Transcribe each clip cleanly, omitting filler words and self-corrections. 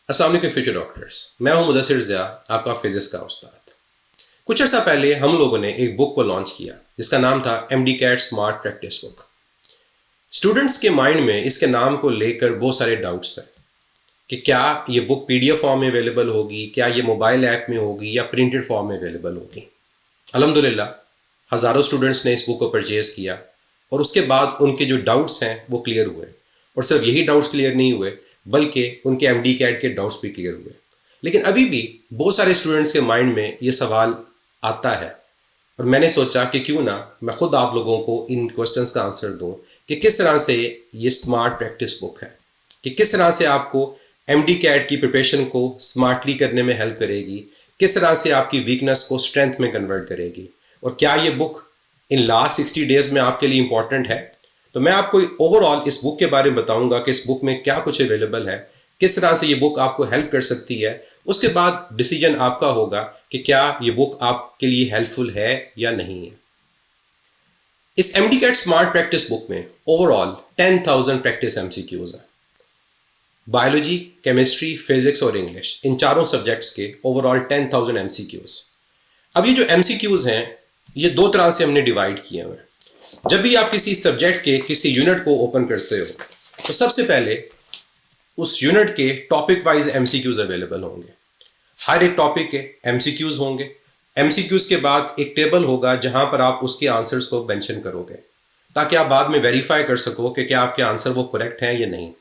अस्सलाम वालेकुम future doctors. मैं हूं मुदस्सिर ज़िया, आपका फिजिक्स का उस्ताद। कुछ अर्सा पहले हम लोगों ने एक बुक को लॉन्च किया जिसका नाम था MD CAT smart practice book. Students के माइंड में इसके नाम को लेकर बहुत सारे डाउट्स थे कि क्या ये बुक पीडीएफ फॉर्म में अवेलेबल होगी, क्या ये मोबाइल ऐप में होगी या प्रिंटेड फॉर्म में अवेलेबल होगी। अल्हम्दुलिल्लाह हज़ारों स्टूडेंट्स ने इस बुक को परचेज़ किया और उसके बाद उनके जो डाउट्स हैं वो क्लियर हुए। और सिर्फ यही डाउट्स क्लियर नहीं हुए बल्कि उनके एमडी कैट के डाउट्स भी क्लियर हुए। लेकिन अभी भी बहुत सारे स्टूडेंट्स के माइंड में ये सवाल आता है और मैंने सोचा कि क्यों ना मैं खुद आप लोगों को इन क्वेश्चंस का आंसर दूं कि किस तरह से ये स्मार्ट प्रैक्टिस बुक है, कि किस तरह से आपको एमडी कैट की प्रिपरेशन को स्मार्टली करने में हेल्प करेगी, किस तरह से आपकी वीकनेस को स्ट्रेंथ में कन्वर्ट करेगी और क्या ये बुक इन लास्ट 60 डेज में आपके लिए इंपॉर्टेंट है। तो मैं आपको ओवरऑल इस बुक के बारे में बताऊंगा कि इस बुक में क्या कुछ अवेलेबल है, किस तरह से ये बुक आपको हेल्प कर सकती है। उसके बाद डिसीजन आपका होगा कि क्या ये बुक आपके लिए हेल्पफुल है या नहीं है। इस MD CAT smart practice book में ओवरऑल 10,000 प्रैक्टिस एमसीक्यूज हैं। बायोलॉजी, केमिस्ट्री, फिजिक्स और इंग्लिश, इन चारों सब्जेक्ट्स के ओवरऑल 10,000 एमसीक्यूज। अब ये जो एमसीक्यूज हैं ये दो तरह से हमने डिवाइड किए हुए हैं। जब भी आप किसी सब्जेक्ट के किसी यूनिट को ओपन करते हो तो सबसे पहले उस यूनिट के टॉपिक वाइज एमसीक्यूज अवेलेबल होंगे। हर एक टॉपिक के एमसीक्यूज होंगे। एमसीक्यूज के बाद एक टेबल होगा जहां पर आप उसके आंसर्स को मेंशन करोगे ताकि आप बाद में वेरीफाई कर सको कि क्या आपके आंसर वो करेक्ट हैं या नहीं।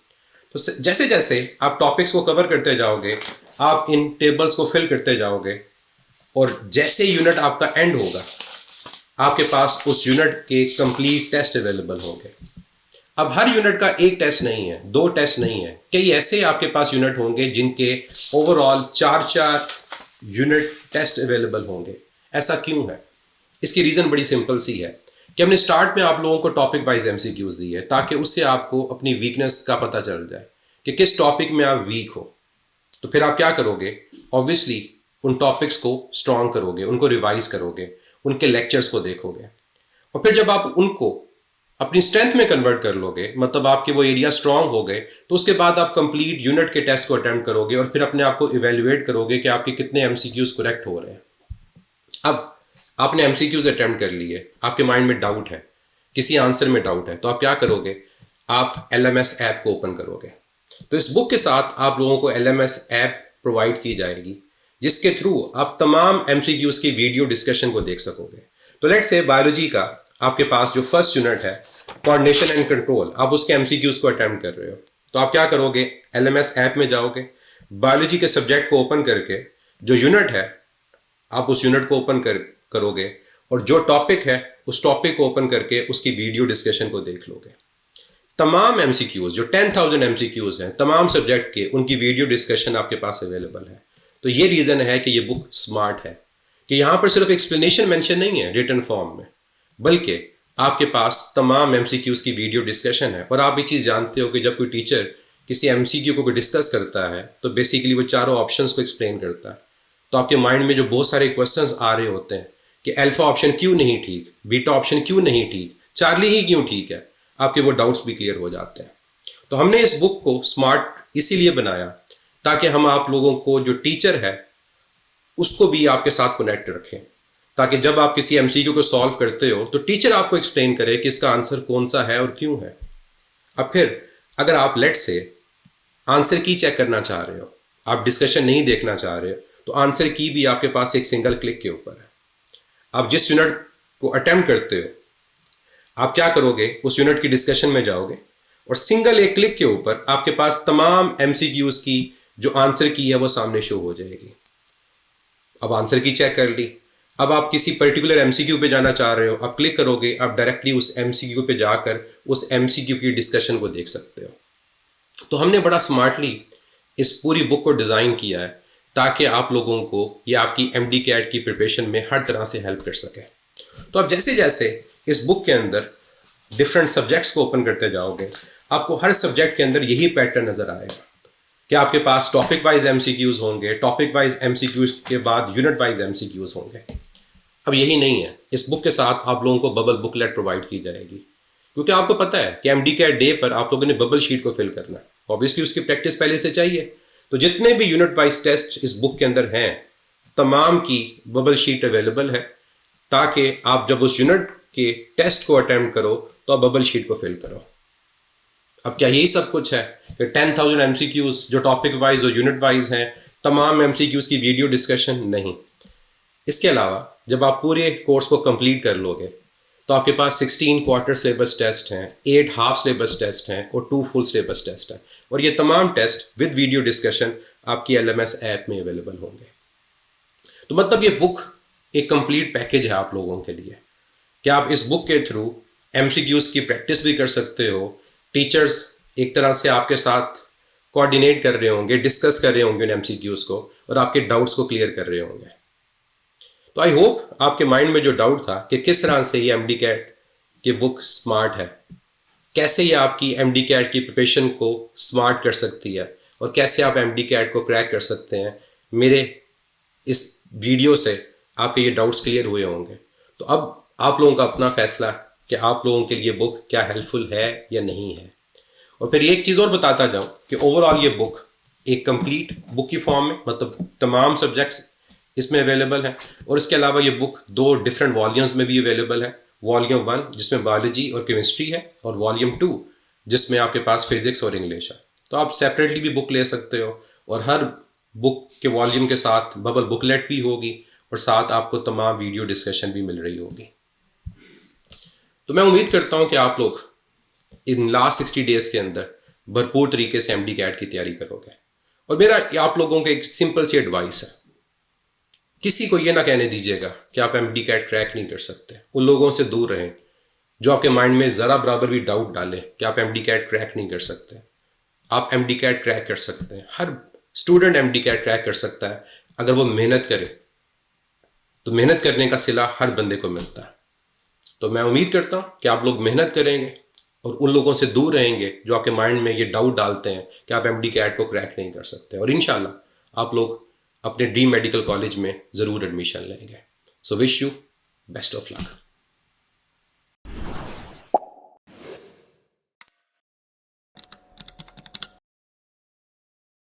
तो जैसे जैसे आप टॉपिक्स को कवर करते जाओगे आप इन टेबल्स को फिल करते जाओगे और जैसे यूनिट आपका एंड होगा आपके पास उस यूनिट के कंप्लीट टेस्ट अवेलेबल होंगे। अब हर यूनिट का एक टेस्ट नहीं है, दो टेस्ट नहीं है, कई ऐसे आपके पास यूनिट होंगे जिनके ओवरऑल 4 यूनिट टेस्ट अवेलेबल होंगे। ऐसा क्यों है? इसकी रीज़न बड़ी सिंपल सी है कि हमने स्टार्ट में आप लोगों को टॉपिक वाइज एमसीक्यूज दी है ताकि उससे आपको अपनी वीकनेस का पता चल जाए कि किस टॉपिक में आप वीक हो। तो फिर आप क्या करोगे? ऑब्वियसली उन टॉपिक्स को स्ट्रॉन्ग करोगे, उनको रिवाइज करोगे, उनके लेक्चर्स को देखोगे और फिर जब आप उनको अपनी स्ट्रेंथ में कन्वर्ट कर लोगे, मतलब आपके वो एरिया स्ट्रांग हो गए, तो उसके बाद आप कंप्लीट यूनिट के टेस्ट को अटेम्प्ट करोगे और फिर अपने आप को इवेल्युएट करोगे कि आपके कितने एमसीक्यूज करेक्ट हो रहे हैं। अब आपने एमसीक्यूज अटेम्प्ट कर लिए, आपके माइंड में डाउट है, किसी आंसर में डाउट है, तो आप क्या करोगे? आप एलएमएस ऐप को ओपन करोगे। तो इस बुक के साथ आप लोगों को एलएमएस ऐप प्रोवाइड की जाएगी जिसके थ्रू आप तमाम एमसीक्यूज की वीडियो डिस्कशन को देख सकोगे। तो लेट्स से बायोलॉजी का आपके पास जो फर्स्ट यूनिट है कोऑर्डिनेशन एंड कंट्रोल, आप उसके एमसीक्यूज को अटेम्प्ट कर रहे हो, तो आप क्या करोगे? एलएमएस ऐप में जाओगे, बायोलॉजी के सब्जेक्ट को ओपन करके जो यूनिट है आप उस यूनिट को ओपन करोगे और जो टॉपिक है उस टॉपिक को ओपन करके उसकी वीडियो डिस्कशन को देख लोगे। तमाम एमसीक्यूज जो 10,000 एमसीक्यूज हैं तमाम सब्जेक्ट के, उनकी वीडियो डिस्कशन आपके पास अवेलेबल है। तो ये रीज़न है कि ये बुक स्मार्ट है कि यहाँ पर सिर्फ एक्सप्लेनेशन मेंशन नहीं है रिटन फॉर्म में, बल्कि आपके पास तमाम एमसीक्यूज की वीडियो डिस्कशन है। और आप ये चीज़ जानते हो कि जब कोई टीचर किसी एमसीक्यू को डिस्कस करता है तो बेसिकली वो चारों ऑप्शंस को एक्सप्लेन करता है। तो आपके माइंड में जो बहुत सारे क्वेश्चंस आ रहे होते हैं कि अल्फा ऑप्शन क्यों नहीं ठीक, बीटा ऑप्शन क्यों नहीं ठीक, चार्ली ही क्यों ठीक है, आपके वो डाउट्स भी क्लियर हो जाते हैं। तो हमने इस बुक को स्मार्ट इसीलिए बनाया ताकि हम आप लोगों को जो टीचर है उसको भी आपके साथ कनेक्ट रखें, ताकि जब आप किसी एमसीक्यू को सॉल्व करते हो तो टीचर आपको एक्सप्लेन करे कि इसका आंसर कौन सा है और क्यों है। अब फिर अगर आप लेट से आंसर की चेक करना चाह रहे हो, आप डिस्कशन नहीं देखना चाह रहे हो, तो आंसर की भी आपके पास एक सिंगल क्लिक के ऊपर है। आप जिस यूनिट को अटेम्प्ट करते हो आप क्या करोगे? उस यूनिट की डिस्कशन में जाओगे और सिंगल एक क्लिक के ऊपर आपके पास तमाम एमसीक्यूज की जो आंसर की है वो सामने शो हो जाएगी। अब आंसर की चेक कर ली, अब आप किसी पर्टिकुलर एमसीक्यू पे जाना चाह रहे हो, आप क्लिक करोगे, आप डायरेक्टली उस एमसीक्यू पे जाकर उस एमसीक्यू की डिस्कशन को देख सकते हो। तो हमने बड़ा स्मार्टली इस पूरी बुक को डिज़ाइन किया है ताकि आप लोगों को या आपकी एमडी कैट की प्रिपरेशन में हर तरह से हेल्प कर सके। तो आप जैसे जैसे इस बुक के अंदर डिफरेंट सब्जेक्ट्स को ओपन करते जाओगे आपको हर सब्जेक्ट के अंदर यही पैटर्न नज़र आएगा कि आपके पास टॉपिक वाइज एमसीक्यूज होंगे, टॉपिक वाइज एमसीक्यूज के बाद यूनिट वाइज एमसीक्यूज होंगे। अब यही नहीं है, इस बुक के साथ आप लोगों को बबल बुकलेट प्रोवाइड की जाएगी क्योंकि आपको पता है कि एमडी कैट डे पर आप लोगों ने बबल शीट को फिल करना है। ऑब्वियसली उसकी प्रैक्टिस पहले से चाहिए, तो जितने भी यूनिट वाइज टेस्ट इस बुक के अंदर हैं, तमाम की बबल शीट अवेलेबल है, ताकि आप जब उस यूनिट के टेस्ट को अटेम्प्ट करो तो आप बबल शीट को फिल करो। अब क्या यही सब कुछ है कि 10,000 MCQs जो टॉपिक वाइज और यूनिट वाइज हैं, तमाम MCQs की वीडियो डिस्कशन? नहीं। इसके अलावा जब आप पूरे कोर्स को कंप्लीट कर लोगे तो आपके पास 16 क्वार्टर सिलेबस टेस्ट हैं, 8 हाफ सिलेबस टेस्ट हैं और 2 फुल सिलेबस टेस्ट हैं, और ये तमाम टेस्ट विद वीडियो डिस्कशन आपकी LMS ऐप में अवेलेबल होंगे। तो मतलब ये बुक एक कंप्लीट पैकेज है आप लोगों के लिए कि आप इस बुक के थ्रू MCQs की प्रैक्टिस भी कर सकते हो। टीचर्स एक तरह से आपके साथ कोऑर्डिनेट कर रहे होंगे, डिस्कस कर रहे होंगे उन MCQs को, और आपके डाउट्स को क्लियर कर रहे होंगे। तो आई होप आपके माइंड में जो डाउट था कि किस तरह से ये MD-CAT की बुक स्मार्ट है, कैसे ये आपकी MD-CAT की प्रिपरेशन को स्मार्ट कर सकती है, और कैसे आप MD-CAT को क्रैक कर सकते हैं, मेरे इस वीडियो से आपके ये डाउट्स क्लियर हुए होंगे। तो अब आप लोगों का अपना फैसला कि आप लोगों के लिए बुक क्या हेल्पफुल है या नहीं है। और फिर एक चीज़ और बताता जाऊँ कि ओवरऑल ये बुक एक कंप्लीट बुक की फॉर्म में, मतलब तमाम सब्जेक्ट्स इसमें अवेलेबल है, और इसके अलावा ये बुक 2 डिफरेंट वॉल्यूम्स में भी अवेलेबल है। वॉल्यूम 1 जिसमें बायोलॉजी और केमिस्ट्री है, और वॉल्यूम 2 जिसमें आपके पास फिजिक्स और इंग्लिश है। तो आप सेपरेटली भी बुक ले सकते हो, और हर बुक के वॉल्यूम के साथ बबल बुकलेट भी होगी, और साथ आपको तमाम वीडियो डिस्कशन भी मिल रही होगी। तो मैं उम्मीद करता हूँ कि आप लोग इन लास्ट 60 डेज के अंदर भरपूर तरीके से MD-CAT की तैयारी करोगे। और मेरा आप लोगों को एक सिंपल सी एडवाइस है, किसी को ये ना कहने दीजिएगा कि आप MD-CAT क्रैक नहीं कर सकते। उन लोगों से दूर रहें जो आपके माइंड में ज़रा बराबर भी डाउट डालें कि आप MD-CAT क्रैक नहीं कर सकते। आप MD-CAT क्रैक कर सकते हैं, हर स्टूडेंट MD-CAT क्रैक कर सकता है अगर वो मेहनत करे। तो मेहनत करने का सिला हर बंदे को मिलता है। तो मैं उम्मीद करता हूँ कि आप लोग मेहनत करेंगे और उन लोगों से दूर रहेंगे जो आपके माइंड में ये डाउट डालते हैं कि आप MD-CAT को क्रैक नहीं कर सकते, और इंशाल्लाह आप लोग अपने ड्रीम मेडिकल कॉलेज में ज़रूर एडमिशन लेंगे। So wish you best of luck.